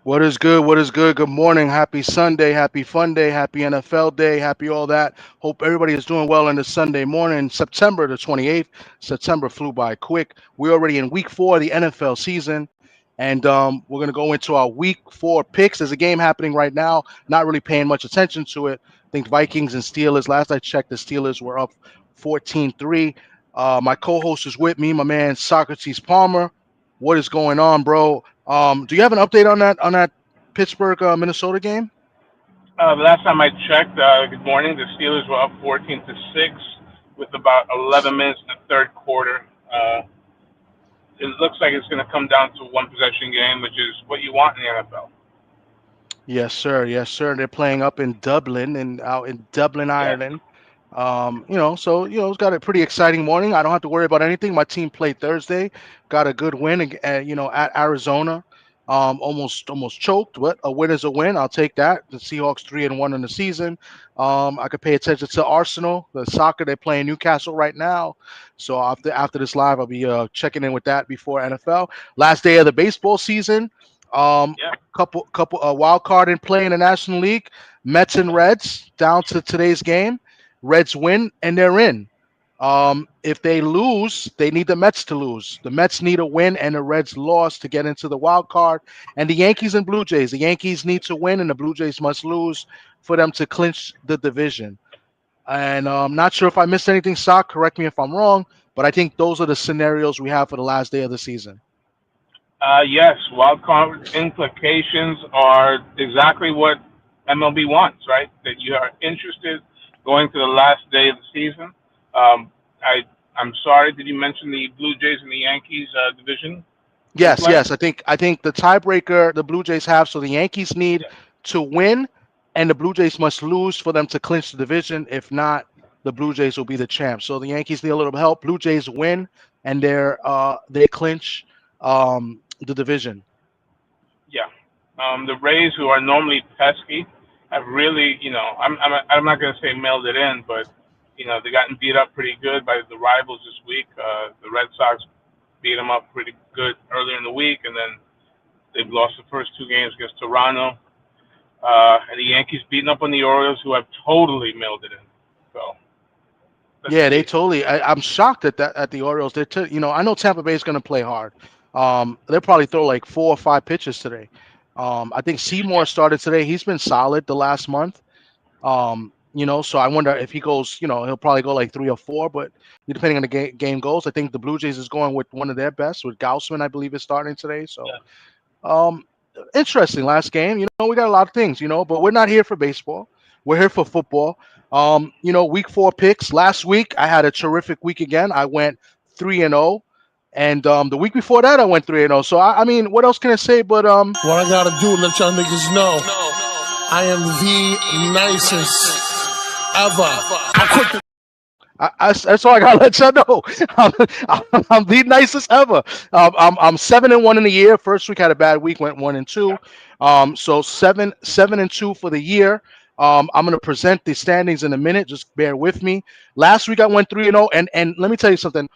What is good? What is good? Good morning. Happy Sunday. Happy Fun Day. Happy NFL Day. Happy all that. Hope everybody is doing well on this Sunday morning, September the 28th. September flew by quick. We're already in week four of the NFL season. And we're going to go into our week four picks. There's a game happening right now. Not really paying much attention to it. I think Vikings and Steelers. Last I checked, the Steelers were up 14-3. My co host is with me, my man Socrates Palmer. What is going on, bro? Do you have an update on that Pittsburgh Minnesota game? The last time I checked, good morning, the Steelers were up 14-6 with about 11 minutes in the third quarter. It looks like it's going to come down to one possession game, which is what you want in the NFL. Yes, sir. Yes, sir. They're playing up in Dublin and out in Dublin, Yeah. Ireland. It's got a pretty exciting morning. I don't have to worry about anything. My team played Thursday, got a good win, at Arizona. Almost choked, but a win is a win. I'll take that. The Seahawks 3-1 in the season. I could pay attention to Arsenal, the soccer. They're playing Newcastle right now. So after this live, I'll be checking in with that before NFL. Last day of the baseball season. Yeah. Couple wild card in play in the National League. Mets and Reds down to today's game. Reds win and they're in. If they lose, they need the Mets to lose. The Mets need a win and the Reds loss to get into the wild card. And the Yankees and Blue Jays. The Yankees need to win and the Blue Jays must lose for them to clinch the division. And I'm not sure if I missed anything, Sock. Correct me if I'm wrong, but I think those are the scenarios we have for the last day of the season. Yes, wild card implications are exactly what MLB wants, right? That you are interested going to the last day of the season. Um, I'm sorry, did you mention the Blue Jays and the Yankees division in Yes, play? yes. I think the tiebreaker the Blue Jays have. So the Yankees need Yeah. to win, and the Blue Jays must lose for them to clinch the division. If not, the Blue Jays will be the champ. So the Yankees need a little help. Blue Jays win, and they clinch the division. Yeah. The Rays, who are normally pesky, have really, I'm not going to say mailed it in, but, they've gotten beat up pretty good by the rivals this week. The Red Sox beat them up pretty good earlier in the week, and then they've lost the first two games against Toronto. And the Yankees beating up on the Orioles, who have totally mailed it in. So let's Yeah, they see. totally. I'm shocked at the Orioles. I know Tampa Bay is going to play hard. They'll probably throw like 4 or 5 pitches today. I think Seymour Yeah. started today. He's been solid the last month. So I wonder if he goes, he'll probably go like 3 or 4, but depending on the game goes, I think the Blue Jays is going with one of their best with Gaussman, I believe, is starting today. So, Yeah. um, interesting last game. We got a lot of things, but we're not here for baseball. We're here for football. Week four picks. Last week I had a terrific week again. I went 3-0. And the week before that, I went 3-0. So I mean, what else can I say? But What I gotta do, let y'all niggas know, I am the nicest ever. I'm quick to that's all I gotta let y'all know. I'm the nicest ever. I'm 7-1 in the year. First week had a bad week, went 1-2. So 7-2 for the year. I'm gonna present the standings in a minute. Just bear with me. Last week I went 3-0, and let me tell you something.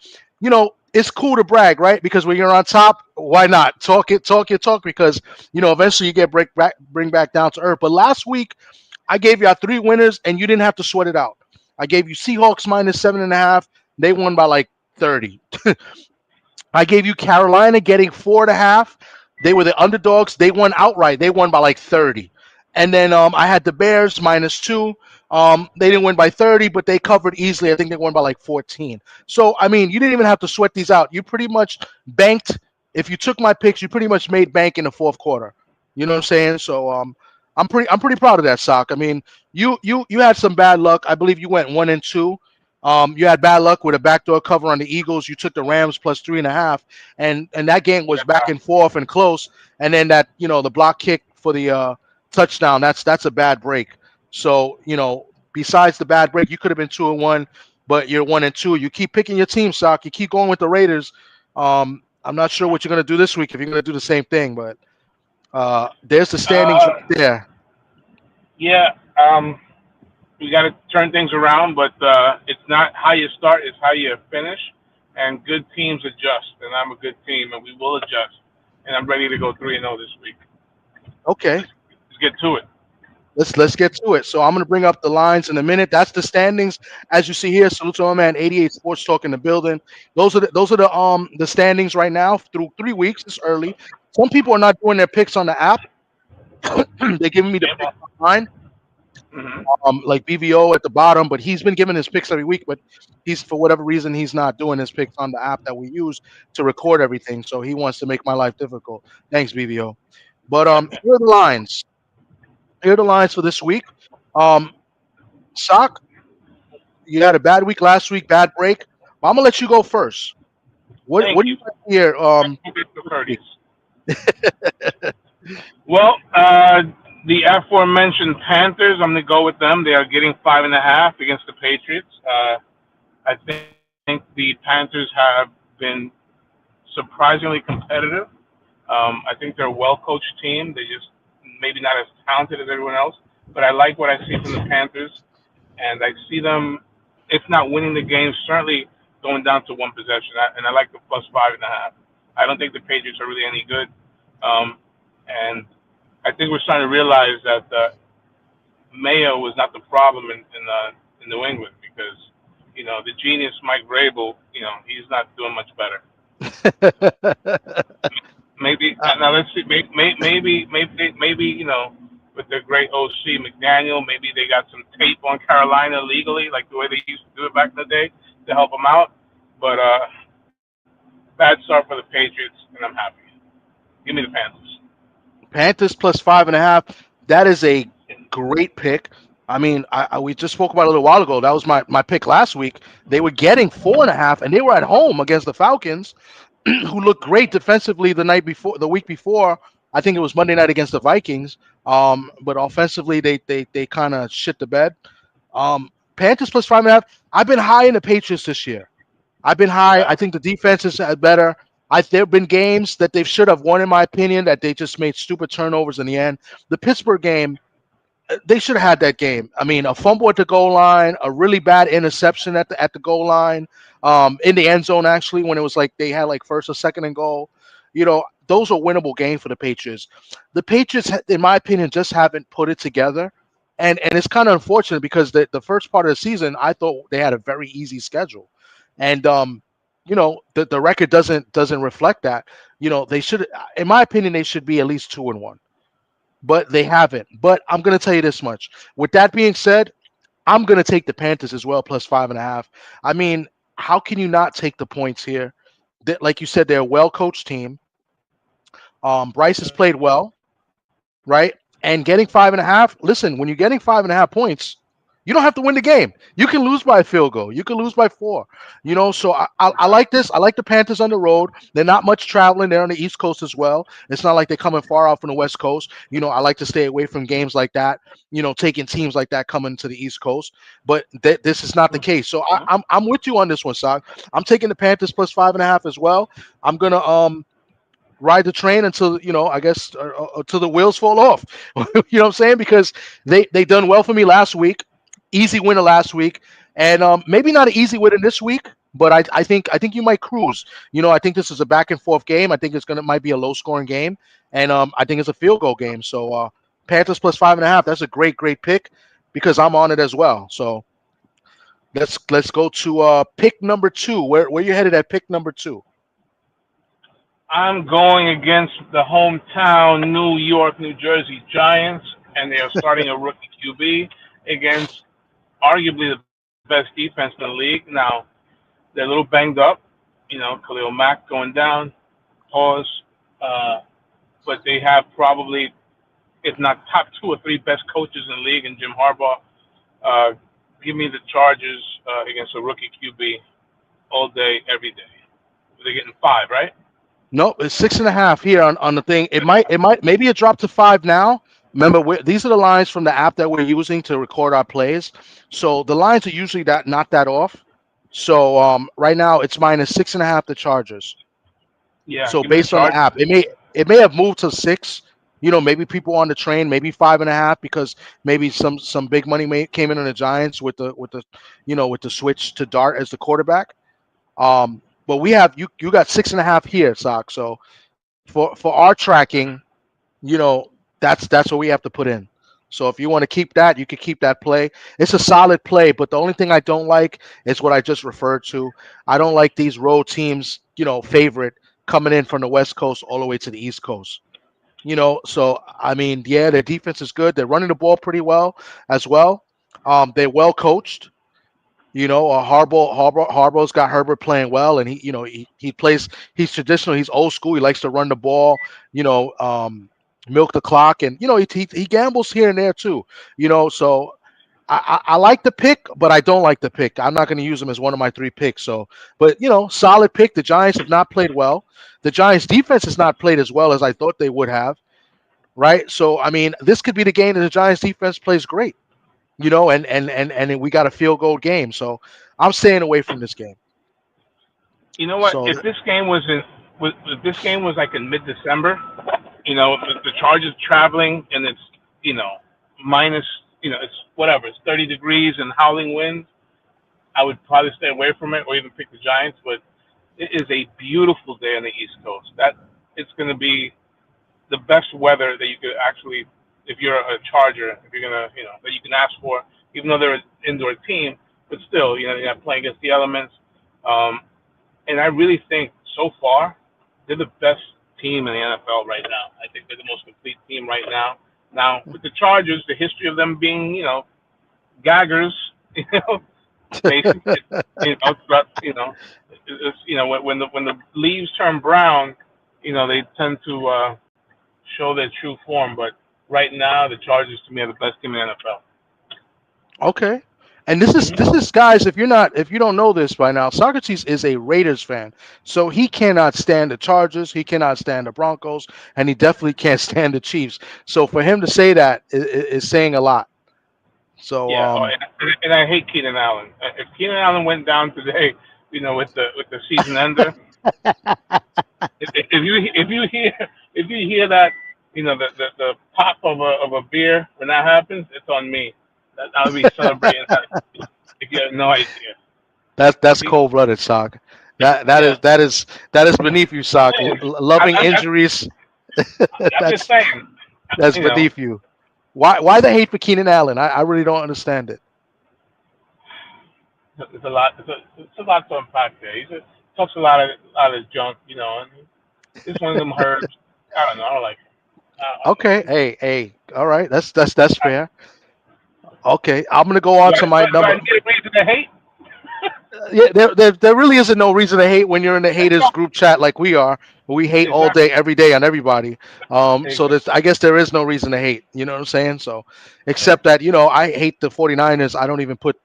It's cool to brag, right? Because when you're on top, why not talk? Because eventually you get bring back down to earth. But last week I gave you our three winners, and you didn't have to sweat it out. I gave you Seahawks -7.5. They won by like 30. I gave you Carolina getting 4.5. They were the underdogs. They won outright. They won by like 30. And then I had the Bears -2. They didn't win by 30, but they covered easily. I think they won by like 14. So I mean, you didn't even have to sweat these out. You pretty much banked. If you took my picks, you pretty much made bank in the fourth quarter. You know what I'm saying? So I'm pretty proud of that, Sock. I mean, you had some bad luck. I believe you went 1-2. You had bad luck with a backdoor cover on the Eagles. You took the Rams +3.5, and that game was back Yeah. and forth and close. And then the block kick for the touchdown. That's a bad break. So besides the bad break, you could have been 2-1, but you're 1-2. You keep picking your team, Sock. You keep going with the Raiders. I'm not sure what you're gonna do this week if you're gonna do the same thing, but there's the standings Uh, right there. yeah. We got to turn things around, but it's not how you start; it's how you finish. And good teams adjust, and I'm a good team, and we will adjust. And I'm ready to go 3-0 this week. Okay. Let's get to it. Let's get to it. So I'm gonna bring up the lines in a minute. That's the standings as you see here. Salute to my man 88 Sports Talk in the building. Those are the standings right now through 3 weeks. It's early. Some people are not doing their picks on the app. They're giving me the Game picks on. online. Hmm. Like BVO at the bottom, but he's been giving his picks every week. But he's for whatever reason he's not doing his picks on the app that we use to record everything. So he wants to make my life difficult. Thanks, BVO. But here are the lines. Here are the lines for this week. Um, Sock, you had a bad week last week, bad break. But I'm gonna let you go first. What Thank do you. you like here? This week? Courteous. Well, the aforementioned Panthers, I'm going to go with them. They are getting 5.5 against the Patriots. I think the Panthers have been surprisingly competitive. I think they're a well-coached team. They just maybe not as talented as everyone else, but I like what I see from the Panthers, and I see them, if not winning the game, certainly going down to one possession. And I like the plus 5.5. I don't think the Patriots are really any good, and I think we're starting to realize that Mayo was not the problem in New England because the genius Mike Vrabel, he's not doing much better. Maybe Uh, now let's see. Maybe with their great OC McDaniel, maybe they got some tape on Carolina legally, like the way they used to do it back in the day, to help them out. But bad start for the Patriots, and I'm happy. Give me the Panthers. Panthers plus 5.5. That is a great pick. I mean, we just spoke about it a little while ago. That was my pick last week. They were getting 4.5, and they were at home against the Falcons, who looked great defensively the week before. I think it was Monday night against the Vikings. But offensively, they kind of shit the bed. Panthers plus 5.5. I've been high in the Patriots this year. I've been high. Yeah. I think the defense is better. There have been games that they should have won, in my opinion, that they just made stupid turnovers in the end. The Pittsburgh game, they should have had that game. I mean, a fumble at the goal line, a really bad interception at the goal line, in the end zone actually, when it was like they had like first or second and goal. Those are winnable games for the Patriots. The Patriots, in my opinion, just haven't put it together, and it's kind of unfortunate because the first part of the season I thought they had a very easy schedule, and the record doesn't reflect that. They should, in my opinion, they should be at least 2-1, but they haven't. But I'm going to tell you this much. With that being said, I'm going to take the Panthers as well, plus 5.5. I mean, how can you not take the points here? Like you said, they're a well coached team. Bryce has played well, right? And getting 5.5. Listen, when you're getting 5.5 points, you don't have to win the game. You can lose by a field goal. You can lose by 4. So I like this. I like the Panthers on the road. They're not much traveling. They're on the East Coast as well. It's not like they're coming far out from the West Coast. I like to stay away from games like that. Taking teams like that coming to the East Coast. But this is not the case. So I'm with you on this one, Sock. I'm taking the Panthers plus 5.5 as well. I'm gonna ride the train until I guess until the wheels fall off. You know what I'm saying? Because they done well for me last week, easy winner last week, and maybe not an easy winner this week. But I think you might cruise. I think this is a back and forth game. I think might be a low scoring game, and I think it's a field goal game. So Panthers plus 5.5. That's a great pick because I'm on it as well. So let's go to pick number 2. Where you headed at pick number 2? I'm going against the hometown New York, New Jersey Giants, and they are starting a rookie QB against arguably the best defense in the league. Now, they're a little banged up, Khalil Mack going down, pause, uh, but they have probably, if not top 2 or 3 best coaches in the league, and Jim Harbaugh. Uh, Give me the Chargers against a rookie QB all day, every day. They're getting 5, right? No, it's 6.5 here on the thing. Maybe it dropped to 5 now. Remember, these are the lines from the app that we're using to record our plays. So the lines are usually not that off. So right now it's minus 6.5 the Chargers. Yeah, So give me the based on the Chargers. app, it may have moved to 6. Maybe people on the train, maybe 5.5 because maybe some big money came in on the Giants with the switch to Dart as the quarterback. But we have you got 6.5 here, Sock. So for our tracking, you know, That's what we have to put in. So if you want to keep that, you can keep that play. It's a solid play, but the only thing I don't like is what I just referred to. I don't like these road teams, favorite coming in from the West Coast all the way to the East Coast. So I mean, yeah, their defense is good. They're running the ball pretty well as well. They're well coached. Harbaugh's got Herbert playing well, and he plays. He's traditional. He's old school. He likes to run the ball. You know, milk the clock, and he gambles here and there too. So I like the pick, but I don't like the pick. I'm not going to use him as one of my three picks. So, but solid pick. The Giants have not played well. The Giants defense has not played as well as I thought they would have. Right. So I mean, this could be the game that the Giants defense plays great. And we got a field goal game. So I'm staying away from this game. You know what? So If this game was like in mid-December, the Chargers traveling and it's minus, it's whatever, it's 30 degrees and howling winds, I would probably stay away from it or even pick the Giants. But it is a beautiful day on the East Coast. That it's going to be the best weather that you could actually, if you're a Charger, if you're gonna, that you can ask for, even though they're an indoor team, but still, you're not playing against the elements. Um, and I really think so far they're the best team in the NFL right now. I think they're the most complete team right now. Now with the Chargers, the history of them being, gaggers, you know, basically, when the leaves turn brown, they tend to show their true form. But right now, the Chargers to me are the best team in the NFL. okay. And this is guys. If you don't know this by now, Socrates is a Raiders fan, so he cannot stand the Chargers, he cannot stand the Broncos, and he definitely can't stand the Chiefs. So for him to say that is saying a lot. So Yeah, and I hate Keenan Allen. If Keenan Allen went down today, with the season ender, if you hear that, the pop of a beer when that happens, it's on me. I'll be celebrating that. If you have no idea. that's cold blooded, Sock. That that Yeah, is that is that is beneath you, Sock. saying. Loving I'm injuries. just that's saying. that's You know, beneath you. Why the hate for Keenan Allen? I really don't understand it. it's a lot. It's a lot to unpack there. Talks a lot of junk. And he's one of them herbs. I don't know. I don't like him. I don't Okay, like him. hey, all right, that's fair. Okay, I'm gonna go on Do I, to do my I, do I number. need a reason to hate? Yeah, there really isn't no reason to hate when you're in the haters group chat like we are. We hate all Exactly. day, every day on everybody. So Exactly. I guess there is no reason to hate. You know what I'm saying? So, except that I hate the 49ers. I don't even put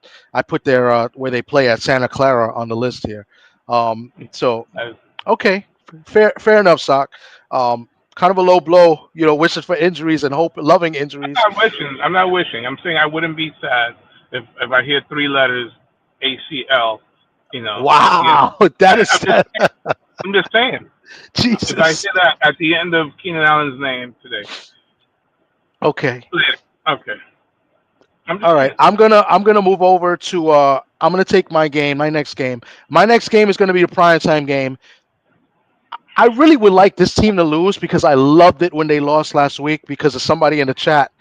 their where they play at Santa Clara on the list here. So I, okay, fair enough, Sock. Kind of a low blow. Wishing for injuries and hope, loving injuries. I'm not wishing. I'm not wishing. I'm saying I wouldn't be sad if I hear three letters ACL. Again, Wow, that is I'm just saying. If I Jesus. hear that at the end of Keenan Allen's name today, Okay. okay. I'm just All right, saying. I'm gonna move over to I'm gonna take my next game. My next game is gonna be a primetime game. I really would like this team to lose because I loved it when they lost last week because of somebody in the chat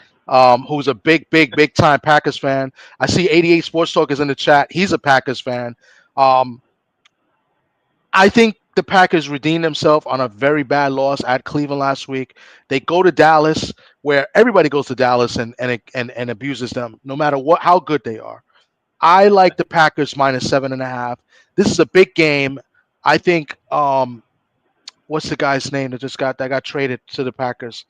who's a big time Packers fan. I see 88 Sports Talk is in the chat. He's a Packers fan. Um, I think the Packers redeemed themselves on a very bad loss at Cleveland last week. They go to Dallas, where everybody goes to Dallas and abuses them, no matter how good they are. I like the Packers minus 7.5. This is a big game. I think. What's the guy's name that got traded to the Packers?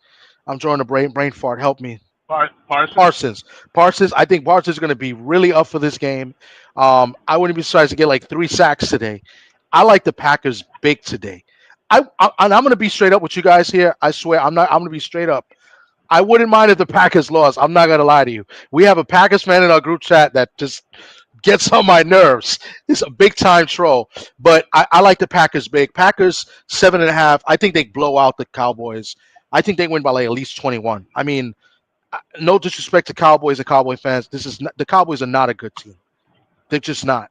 I'm drawing a brain fart. Help me. Parsons. Parsons. I think Parsons is going to be really up for this game. I wouldn't be surprised to get like 3 sacks today. I like the Packers big today. And I'm going to be straight up with you guys here. I swear, I'm not. I'm going to be straight up. I wouldn't mind if the Packers lost. I'm not going to lie to you. We have a Packers fan in our group chat that just gets on my nerves. He's a big time troll. But I like the Packers big. Packers 7.5. I think they blow out the Cowboys. I think they win by like at least 21. I mean, no disrespect to Cowboys and Cowboy fans. The Cowboys are not a good team. They're just not.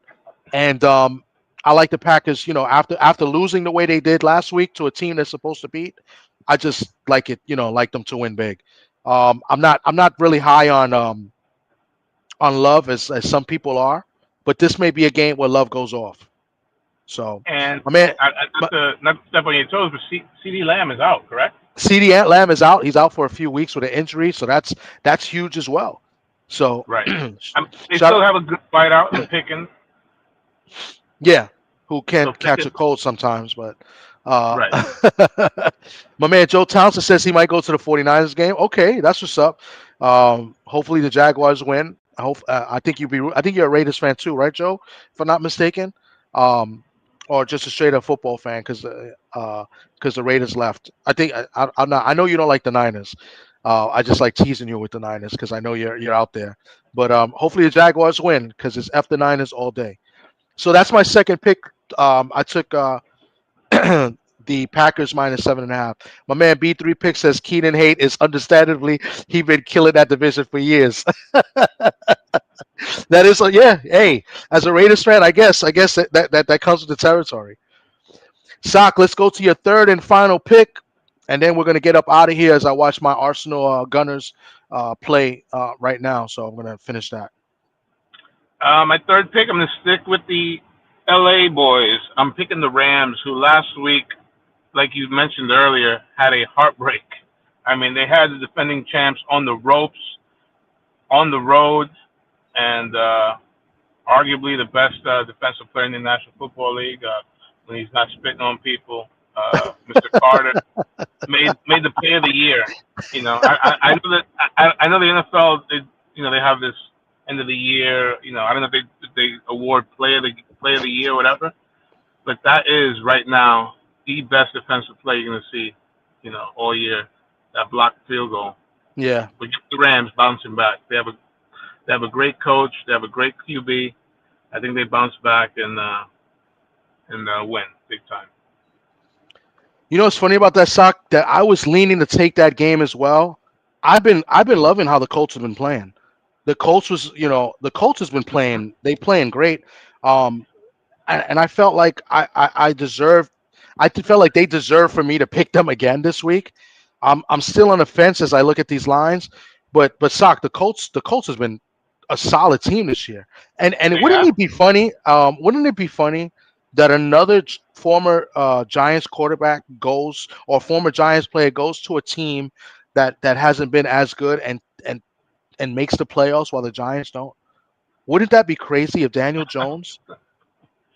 And I like the Packers. After losing the way they did last week to a team they're supposed to beat, I just like it, like them to win big. I'm not really high on Love as some people are, but this may be a game where Love goes off. So, And my man, not to step on your toes, but CD Lamb is out, correct? CD Ant Lamb is out. He's out for a few weeks with an injury, so that's huge as well. So, Right. They shout still have a good fight out in Pickens. yeah, who can So catch a Pickens, cold sometimes, but uh, right. my man Joe Townsend says he might go to the 49ers game. Okay, that's what's up. Hopefully the Jaguars win. I think you're a Raiders fan too, right, Joe? If I'm not mistaken, um, or just a straight up football fan because the Raiders left. I'm not. I know you don't like the Niners. I just like teasing you with the Niners because I know you're out there. But hopefully the Jaguars win because it's F the Niners all day. So that's my second pick. I took the Packers minus 7.5. My man B3 Pick says Keenan Hate is understandably he been killing that division for years. That is, yeah. Hey, as a Raiders fan, I guess that comes with the territory. Sock, let's go to your third and final pick, and then we're gonna get up out of here as I watch my Arsenal Gunners play right now. So I'm gonna finish that. My third pick, I'm going to stick with the LA boys. I'm picking the Rams, who last week, like you mentioned earlier, had a heartbreak. I mean, they had the defending champs on the ropes, on the road, and arguably the best defensive player in the National Football League when he's not spitting on people. Mr. Carter made the play of the year. I know that I know the NFL. They have this end of the year. I don't know if they award play of the year or whatever, but that is right now the best defensive play you're gonna see. All year. That blocked field goal. Yeah. But get the Rams bouncing back. They have a great coach. They have a great QB. I think they bounce back and win big time. You know what's funny about that, Sock? That I was leaning to take that game as well. I've been loving how the Colts have been playing. The Colts has been playing. They playing great. Um, and I felt like I deserved. Felt like they deserved for me to pick them again this week. I'm still on the fence as I look at these lines, but Sock, the Colts has been a solid team this year. And They wouldn't have. it be funny? Wouldn't it be funny that another former Giants quarterback goes or former Giants player goes to a team that hasn't been as good and makes the playoffs while the Giants don't? Wouldn't that be crazy if Daniel Jones,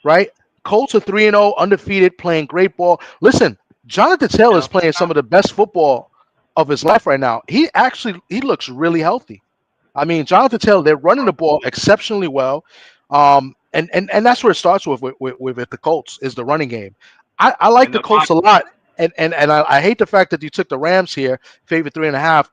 right? Colts are 3-0, undefeated, playing great ball. Listen, Jonathan You Taylor is know. playing some of the best football of his life right now. He looks really healthy. I mean, Jonathan Taylor, they're running the ball exceptionally well. And that's where it starts with the Colts is the running game. I like And the the Colts line. a lot. And I hate the fact that you took the Rams here, favorite 3.5.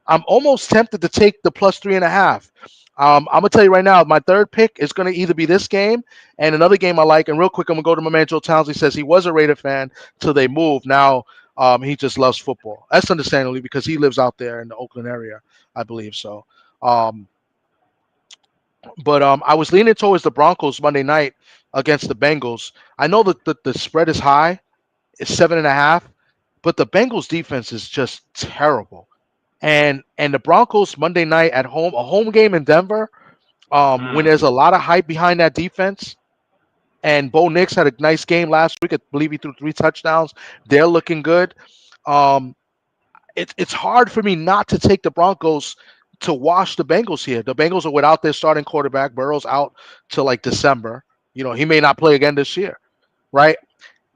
I'm almost tempted to take the plus 3.5. I'm gonna tell you right now, my third pick is gonna either be this game and another game I like. And real quick, I'm gonna go to my man Joe Towns. He says he was a Raider fan till they moved. Now he just loves football. That's understandably because he lives out there in the Oakland area, I believe. So, um, but I was leaning towards the Broncos Monday night against the Bengals. I know that the spread is high, it's 7.5, but the Bengals defense is just terrible. And the Broncos Monday night at home, a home game in Denver, when Mm. there's a lot of hype behind that defense. And Bo Nix had a nice game last week. I believe he threw 3 touchdowns. They're looking good. Um, it's hard for me not to take the Broncos to wash the Bengals here. The Bengals are without their starting quarterback. Burrow's out till like December. He may not play again this year, right?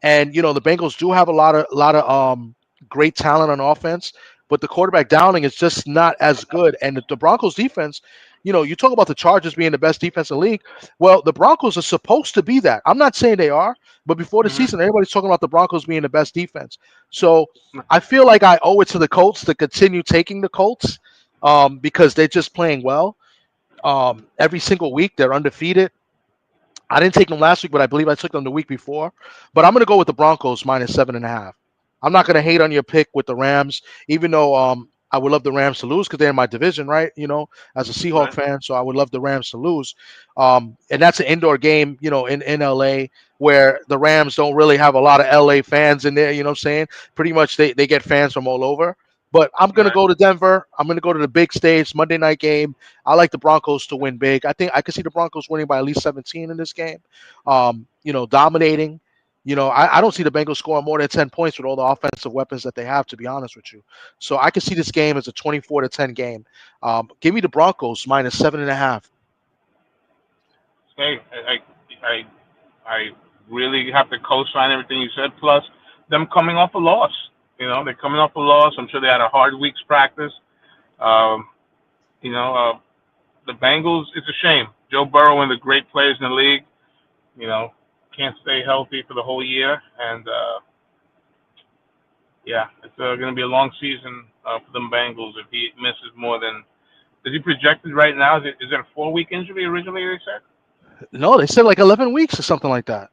And the Bengals do have a lot of great talent on offense, but the quarterback Downing is just not as good. And the Broncos defense, you talk about the Chargers being the best defense in the league. Well, the Broncos are supposed to be that. I'm not saying they are, but before the Hmm. season, everybody's talking about the Broncos being the best defense. So I feel like I owe it to the Colts to continue taking the Colts because they're just playing well. Every single week they're undefeated. I didn't take them last week, but I believe I took them the week before. But I'm going to go with the Broncos minus 7.5. I'm not going to hate on your pick with the Rams, even though I would love the Rams to lose because they're in my division, right? As a Seahawk Right. fan, so I would love the Rams to lose. And that's an indoor game, in LA, where the Rams don't really have a lot of LA fans in there. You know what I'm saying? Pretty much they get fans from all over. But I'm gonna Right. go to Denver. I'm gonna go to the big stage, Monday night game. I like the Broncos to win big. I think I could see the Broncos winning by at least 17 in this game. Dominating. I don't see the Bengals scoring more than 10 points with all the offensive weapons that they have, to be honest with you. So I can see this game as a 24-10 game. Give me the Broncos minus 7.5. Hey, I really have to co-sign everything you said. Plus, them coming off a loss. They're coming off a loss. I'm sure they had a hard week's practice. Um, you know, uh, the Bengals. It's a shame. Joe Burrow, one of the great players in the league. You know, can't stay healthy for the whole year, and yeah, it's going to be a long season for them Bengals if he misses more than. Is he projected right now? Is it a 4-week injury originally? They said. No, they said like 11 weeks or something like that.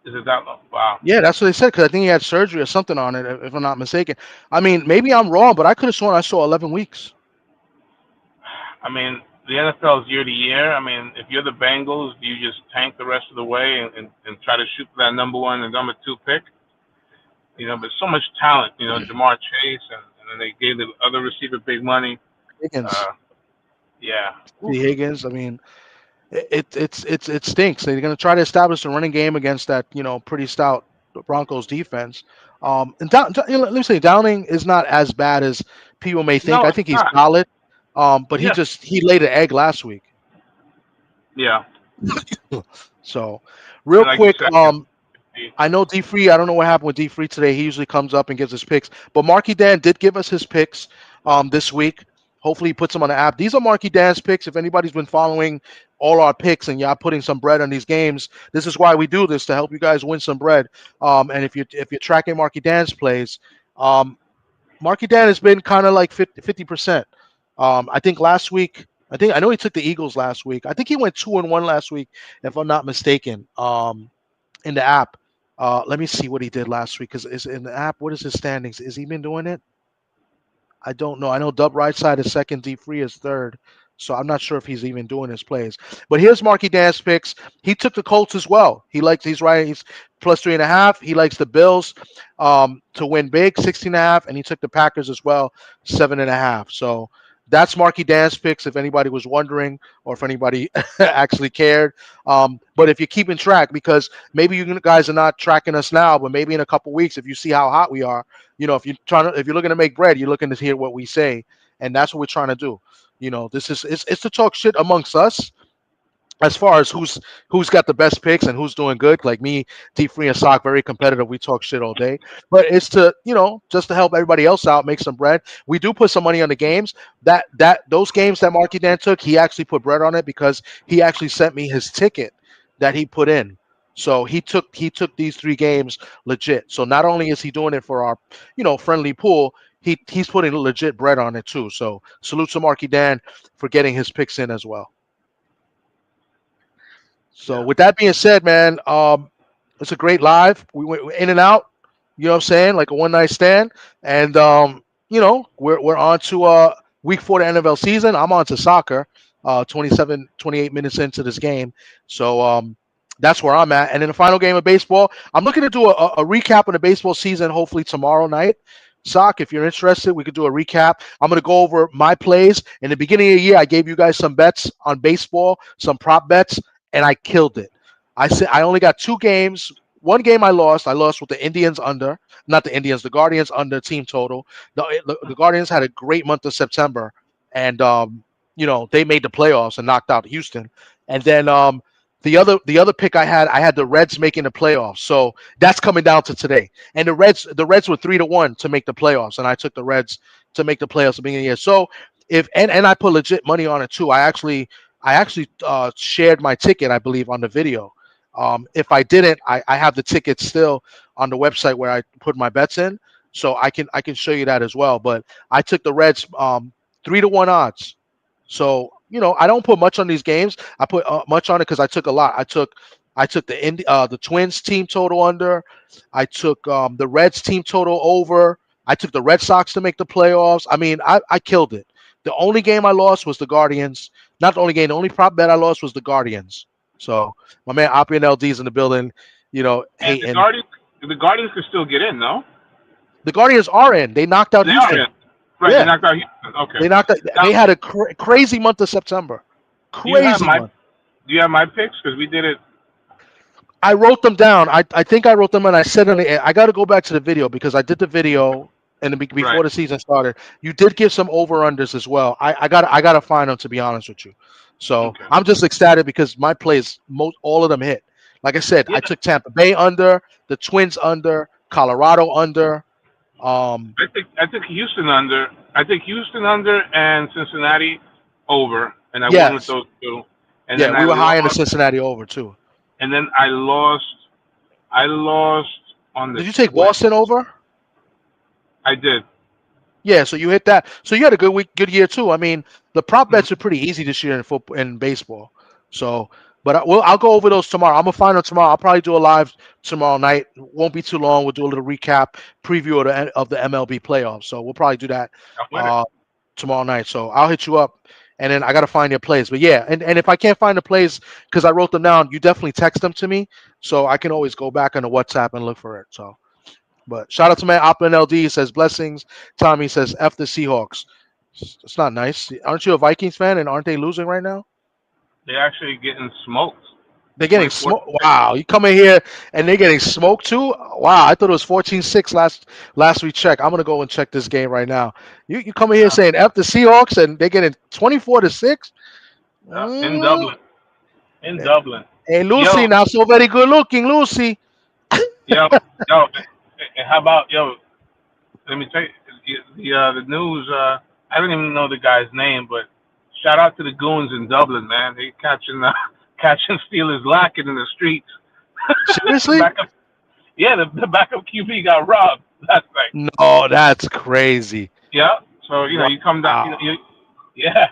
Is it that long? Wow. Yeah, that's what they said because I think he had surgery or something on it, if I'm not mistaken. I mean, maybe I'm wrong, but I could have sworn I saw 11 weeks. I mean, the NFL's year to year. I mean, if you're the Bengals, do you just tank the rest of the way and try to shoot for that number one and number two pick? But so much talent. Jamar Chase, and then they gave the other receiver big money. Higgins, Uh, yeah. Oof. T. Higgins. I mean, it stinks. They're going to try to establish a running game against that pretty stout Broncos defense. And let me say Downing is not as bad as people may think. No, I it's think he's not. solid. But Yeah. he laid an egg last week. Yeah. So, real And like you quick, said, I know D Free. I don't know what happened with D Free today. He usually comes up and gives his picks, but Marky Dan did give us his picks this week. Hopefully, he puts them on the app. These are Marky Dan's picks. If anybody's been following all our picks and y'all putting some bread on these games, this is why we do this to help you guys win some bread. And if you're tracking Marky Dan's plays, um, Marky Dan has been kind of like 50%. I think last week. I know he took the Eagles last week. I think he went 2-1 last week, if I'm not mistaken. In the app. Let me see what he did last week because is in the app. What is his standings? Is he been doing it? I don't know. I know Dub right side is second, D Free is third. So I'm not sure if he's even doing his plays. But here's Marky Dan's picks. He took the Colts as well. He's right. He's plus 3.5. He likes the Bills to win big, 16.5, and he took the Packers as well, 7.5. So that's Marky Dan's picks. If anybody was wondering, or if anybody actually cared. But if you're keeping track, because maybe you guys are not tracking us now, but maybe in a couple weeks, if you see how hot we are, if you're looking to make bread, you're looking to hear what we say, and that's what we're trying to do. This is it's to talk shit amongst us as far as who's got the best picks and who's doing good. Like me, D Free and Sock, very competitive. We talk shit all day, but it's to just to help everybody else out, make some bread. We do put some money on the games those games that Marky Dan took. He actually put bread on it because he actually sent me his ticket that he put in. So he took these 3 games legit. So not only is he doing it for our friendly pool, he's putting legit bread on it too. So salute to Marky Dan for getting his picks in as well. So Yeah. with that being said, man, it's a great live. We went in and out. You know what I'm saying? Like a one night stand. And we're on to week 4 of the NFL season. I'm on to soccer. 27, 28 minutes into this game. So that's where I'm at. And in the final game of baseball, I'm looking to do a recap of the baseball season. Hopefully tomorrow night. Sock, if you're interested, we could do a recap. I'm going to go over my plays. In the beginning of the year, I gave you guys some bets on baseball, some prop bets, and I killed it. I said I only got 2 games. One game I lost. I lost with the Indians under, not the Indians, the Guardians under team total. The Guardians had a great month of September, and they made the playoffs and knocked out Houston. And then the other pick I had the Reds making the playoffs. So that's coming down to today. And the Reds were 3-1 to make the playoffs, and I took the Reds to make the playoffs at the beginning of the year. So if and I put legit money on it too. I actually shared my ticket, I believe, on the video. If I didn't, I have the ticket still on the website where I put my bets in, so I can show you that as well. But I took the Reds 3-1 odds. So I don't put much on these games. I put much on it because I took a lot. I took the Twins team total under. I took the Reds team total over. I took the Red Sox to make the playoffs. I mean, I killed it. The only game I lost was the Guardians. Not the only game. The only prop bet I lost was the Guardians. So my man Oppie and LD's in the building. And the Hating. Guardians could still get in, no? The Guardians are in. They knocked out They are Houston. in. Right, Yeah. they knocked out Houston. Okay. They knocked out. Now, They had a crazy month of September. do you have Crazy my month. Do you have my picks? Because we did it. I wrote them down. I think I wrote them and I said on the air. I got to go back to the video because I did the video and before Right. the season started. You did give some over unders as well. I got to find them, to be honest with you. So Okay. I'm just ecstatic because my plays, all of them hit. Like I said, Yeah. I took Tampa Bay under, the Twins under, Colorado under. I took Houston under. I took Houston under and Cincinnati over, and I won with Yes. those two. And Yeah, then we I were high in the lost, Cincinnati over too. and then I lost. I lost on the. Did you take Twins. Boston over? I did. Yeah, so you hit that. So you had a good year too. I mean, the prop bets are pretty easy this year in football and baseball. So, but I'll go over those tomorrow. I'm gonna find them tomorrow. I'll probably do a live tomorrow night. Won't be too long. We'll do a little recap, preview of the MLB playoffs. So we'll probably do that tomorrow night. So I'll hit you up, and then I gotta find your plays. But yeah, and if I can't find the plays because I wrote them down, you definitely text them to me, so I can always go back on the WhatsApp and look for it. So. But shout out to my Oppin LD. He says blessings. Tommy says F the Seahawks. It's not nice. Aren't you a Vikings fan and aren't they losing right now? They're actually getting smoked. They're getting smoked. Wow. You come in here and they're getting smoked too? Wow. I thought it was 14-6 last we checked. I'm gonna go and check this game right now. You come in here saying F the Seahawks and they're getting 24-6? In Dublin. In Dublin. Hey Lucy, not so very good looking, Lucy. Yo, and how about let me tell you the news. I don't even know the guy's name, but shout out to the goons in Dublin, man. They catching Steelers lacking in the streets. Seriously? The backup QB got robbed last night. No, that's crazy. Yeah. So you come down. Yeah.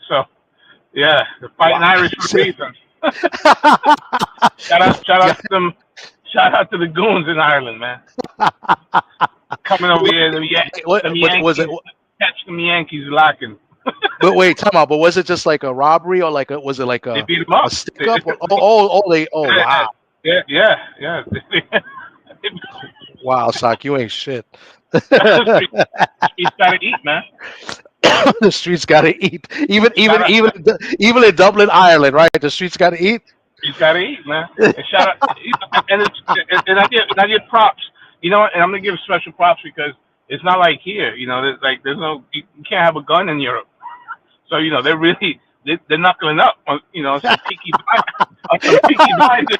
So yeah, the fighting Irish for reasons. Shout out to them. Shout out to the goons in Ireland, man. Coming over here, them Yankees, catch them Yankees locking. But wait, time out. But was it just like a robbery, or was it like they beat them up. A stick up? Wow. Yeah. Wow, Sock, you ain't shit. Streets gotta eat, man. The streets gotta eat. Even in Dublin, Ireland, right? The streets gotta eat. You gotta eat, man. And shout out, and I get props. And I'm gonna give special props because it's not like here. There's no, you can't have a gun in Europe. So they're really they're knuckling up. Some peaky blinders.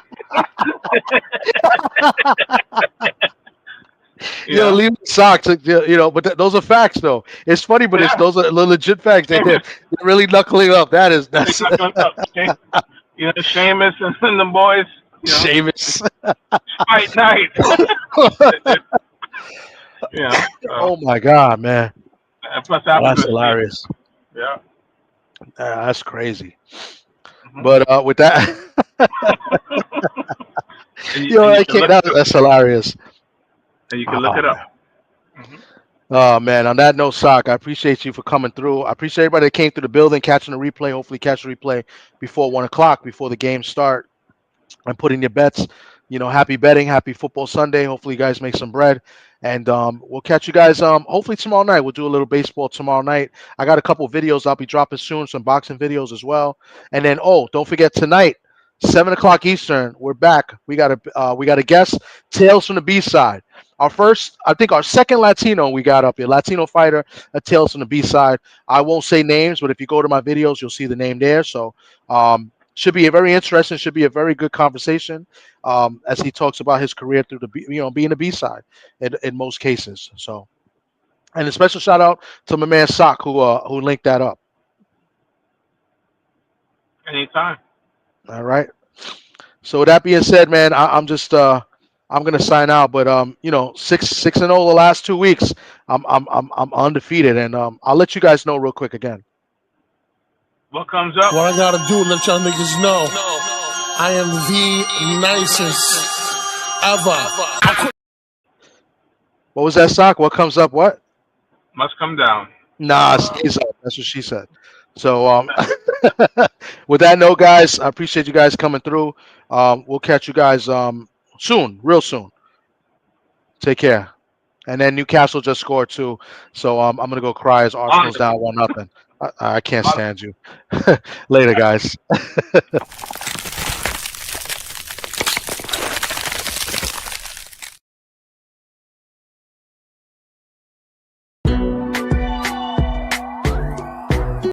Leave the socks. But those are facts, though. It's funny, but those are legit facts. They're really knuckling up. That's knuckling up. Seamus and the boys. Seamus. Fight night. Oh my God, man. Plus that's hilarious. Yeah. That's crazy. Mm-hmm. But with that, that's hilarious. And you can look it up. Mm-hmm. Oh man, on that note, Sock, I appreciate you for coming through. I appreciate everybody that came through the building, catching the replay. Hopefully catch the replay before 1:00, before the game start, and put in your bets. Happy betting, happy football Sunday. Hopefully you guys make some bread. And we'll catch you guys hopefully tomorrow night. We'll do a little baseball tomorrow night. I got a couple videos I'll be dropping soon, some boxing videos as well. And then don't forget tonight, 7:00 Eastern, we're back. We got a guest, Tales from the B-side. Our second Latino we got up here, Latino fighter, a Tales from the B-side. I won't say names, but if you go to my videos, you'll see the name there. So should be a very interesting, should be a very good conversation as he talks about his career through being a B-side in most cases. So, and a special shout out to my man Sock who linked that up. Anytime. All right. So with that being said, man, I'm just I'm gonna sign out, but 6-0 the last 2 weeks. I'm undefeated, and I'll let you guys know real quick again. What comes up? What I gotta do, let y'all niggas know, I am the nicest ever. What was that, Sock? What comes up? What? Must come down. Nah, stays up. That's what she said. So with that note, guys, I appreciate you guys coming through. We'll catch you guys soon, real soon. Take care. And then Newcastle just scored too, so I'm gonna go cry as Arsenal's down 1-0. I can't stand you. Later, guys.